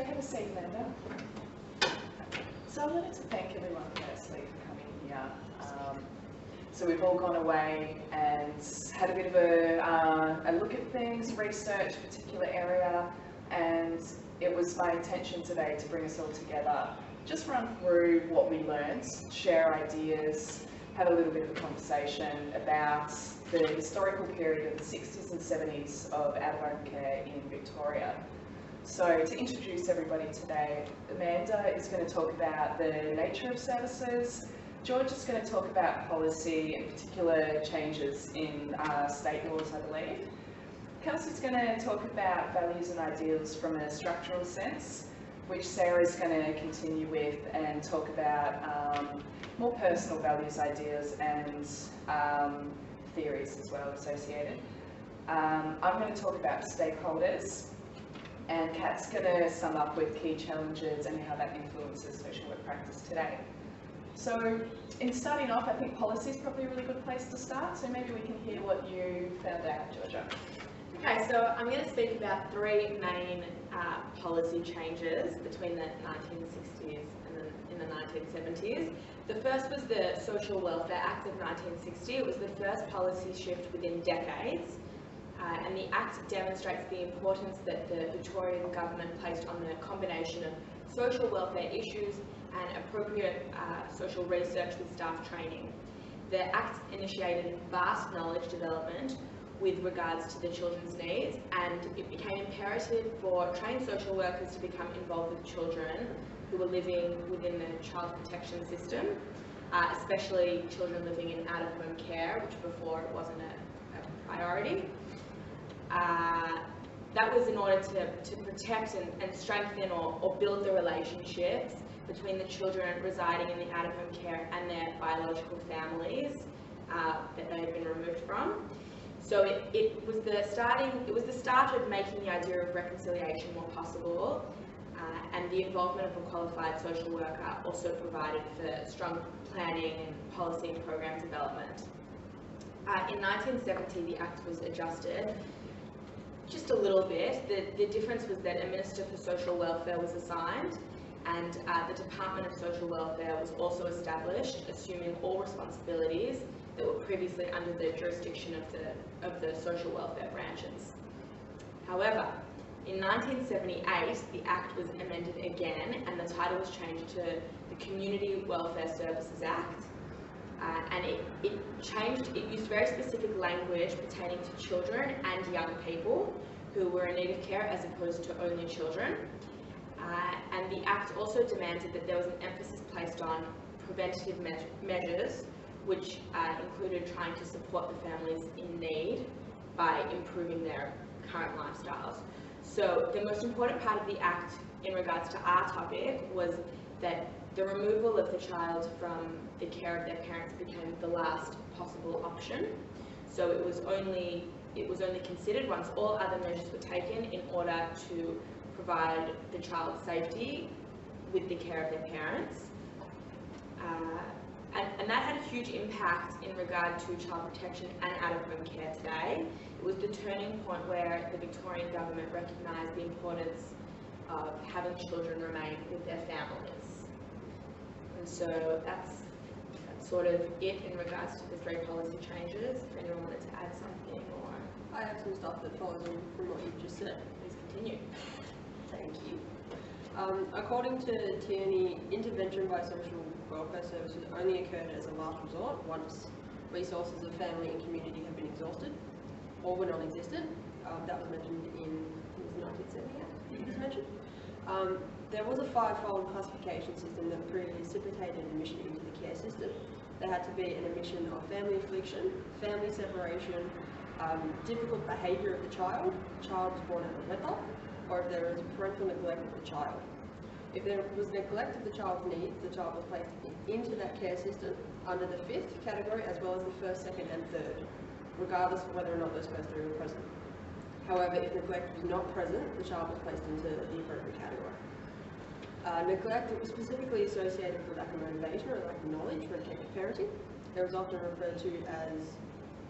have a seat, Amanda. So I wanted to thank everyone firstly for coming here. So we've all gone away and had a bit of a look at things, research a particular area, and it was my intention today to bring us all together, just run through what we learned, share ideas, have a little bit of a conversation about the historical period of the 60s and 70s of out-of-home care in Victoria. So to introduce everybody today, Amanda is going to talk about the nature of services, George is going to talk about policy and particular changes in state laws, I believe. Kelsey's going to talk about values and ideals from a structural sense, which Sarah's going to continue with and talk about more personal values, ideas and theories as well associated. I'm going to talk about stakeholders, and Kat's going to sum up with key challenges and how that influences social work practice today. So in starting off, I think policy is probably a really good place to start, so maybe we can hear what you found out, Georgia. Okay, so I'm going to speak about three main policy changes between the 1960s and in the 1970s. The first was the Social Welfare Act of 1960. It was the first policy shift within decades, and the Act demonstrates the importance that the Victorian government placed on the combination of social welfare issues and appropriate social research with staff training. The Act initiated vast knowledge development with regards to the children's needs, and it became imperative for trained social workers to become involved with children who were living within the child protection system, especially children living in out-of-home care, which before it wasn't a priority. That was in order to protect and strengthen or build the relationships between the children residing in the out-of-home care and their biological families that they had been removed from. So it was the start of making the idea of reconciliation more possible, and the involvement of a qualified social worker also provided for strong planning and policy and program development. In 1970, the Act was adjusted just a little bit. The difference was that a Minister for Social Welfare was assigned, and the Department of Social Welfare was also established, assuming all responsibilities that were previously under the jurisdiction of the social welfare branches. However, in 1978, the Act was amended again, and the title was changed to the Community Welfare Services Act, and it used very specific language pertaining to children and young people who were in need of care as opposed to only children. And the Act also demanded that there was an emphasis placed on preventative measures, which included trying to support the families in need by improving their current lifestyles. So the most important part of the Act in regards to our topic was that the removal of the child from the care of their parents became the last possible option. So it was only considered once all other measures were taken in order to provide the child safety with the care of their parents. And that had a huge impact in regard to child protection and out-of-home care today. It was the turning point where the Victorian government recognised the importance of having children remain with their families. And so that's sort of it in regards to the three policy changes. If anyone wanted to add something or... I have some stuff that follows on from what you've just said. Please continue. Thank you. According to Tierney, intervention by social welfare services only occurred as a last resort once resources of family and community have been exhausted or were non-existent. That was mentioned in, it was 1978, it was mentioned. There was a five-fold classification system that precipitated admission into the care system. There had to be an admission of family affliction, family separation, difficult behaviour of the child was born out of wedlock, or if there was parental neglect of the child. If there was neglect of the child's needs, the child was placed into that care system under the fifth category as well as the first, second and third, regardless of whether or not those first three were present. However, if neglect was not present, the child was placed into the appropriate category. Neglect was specifically associated with lack of motivation or lack of knowledge when it came to parenting. It was often referred to as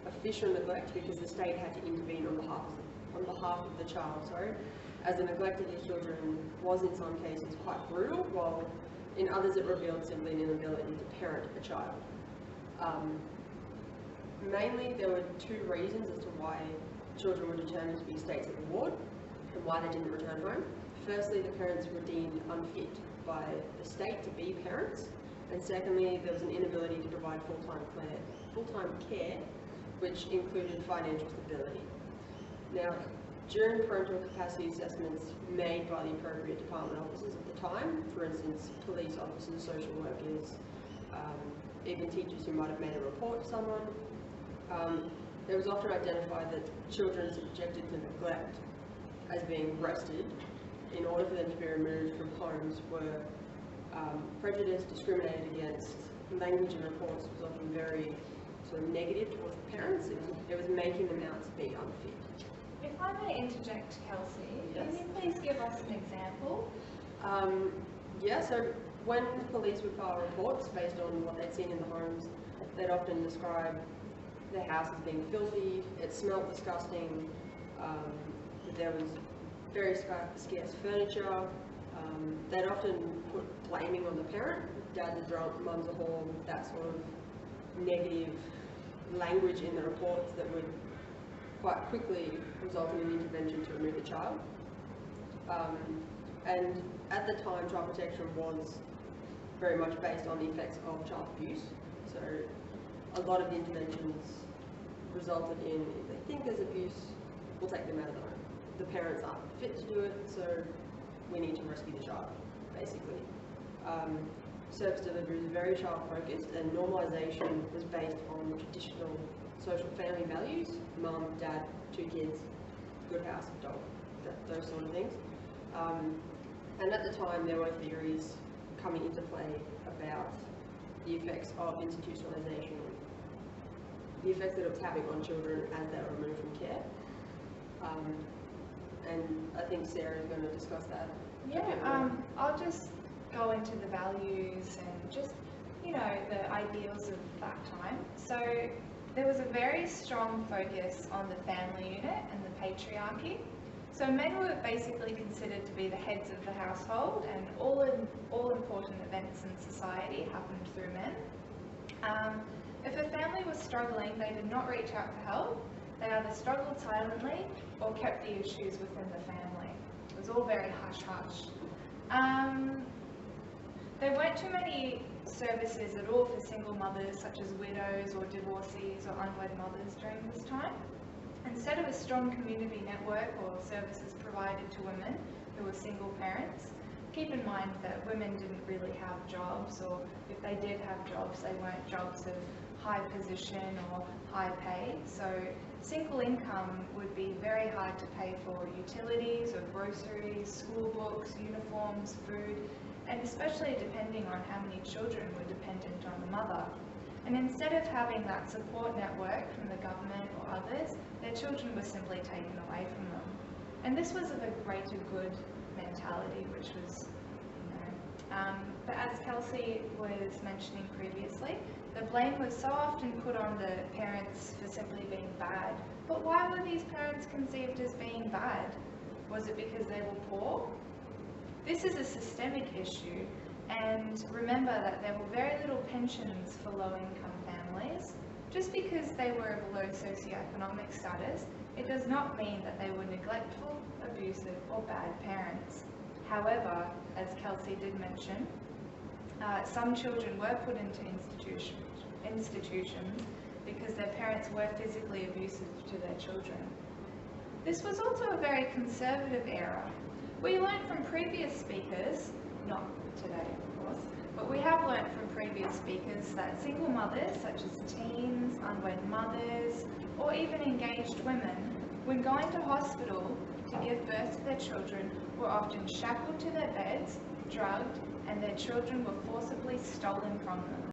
official neglect because the state had to intervene on behalf on behalf of the child, as the neglect of these children was in some cases quite brutal, while in others it revealed simply an inability to parent a child. Mainly there were two reasons as to why children were determined to be states of reward and why they didn't return home. Firstly, the parents were deemed unfit by the state to be parents, and secondly, there was an inability to provide full-time care, which included financial stability. Now, during parental capacity assessments made by the appropriate department officers at the time, for instance, police officers, social workers, even teachers who might have made a report to someone, it was often identified that children subjected to neglect as being arrested in order for them to be removed from homes were prejudiced, discriminated against. Language in reports was often very sort of negative towards the parents. It was making them out to be unfit. If I may interject, Kelsey, Yes. can you please give us an example? So when police would file reports based on what they'd seen in the homes, they'd often describe the house as being filthy, it smelled disgusting, that there was very scarce furniture. They'd often put blaming on the parent. Dad's a drunk, mum's a whore, that sort of negative language in the reports that would quite quickly result in an intervention to remove the child. And at the time, child protection was very much based on the effects of child abuse. So a lot of the interventions resulted in, if they think there's abuse, we'll take them out of the home. The parents aren't fit to do it, so we need to rescue the child, basically. Service delivery is very child-focused, and normalisation was based on traditional social family values: mum, dad, 2 kids, good house, dog, those sort of things. And at the time, there were theories coming into play about the effects of institutionalisation, the effects that it was having on children as they were removed from care. And I think Sarah is going to discuss that. Yeah, I'll just go into the values and just, the ideals of that time. So there was a very strong focus on the family unit and the patriarchy. So men were basically considered to be the heads of the household, and all important events in society happened through men. If a family was struggling, they did not reach out for help. They either struggled silently or kept the issues within the family. It was all very hush-hush. There weren't too many services at all for single mothers, such as widows or divorcees or unwed mothers during this time. Instead of a strong community network or services provided to women who were single parents, keep in mind that women didn't really have jobs, or if they did have jobs, they weren't jobs of high position or high pay. So single income would be very hard to pay for utilities or groceries, school books, uniforms, food, and especially depending on how many children were dependent on the mother. And instead of having that support network from the government or others, their children were simply taken away from them. And this was of a greater good mentality, which was, but as Kelsey was mentioning previously, the blame was so often put on the parents for simply being bad. But why were these parents conceived as being bad? Was it because they were poor? This is a systemic issue, and remember that there were very little pensions for low-income families. Just because they were of low socioeconomic status, it does not mean that they were neglectful, abusive, or bad parents. However, as Kelsey did mention, some children were put into institutions because their parents were physically abusive to their children. This was also a very conservative era. We learnt from previous speakers, not today of course, but we have learnt from previous speakers that single mothers, such as teens, unwed mothers, or even engaged women, when going to hospital to give birth to their children, were often shackled to their beds, drugged, and their children were forcibly stolen from them.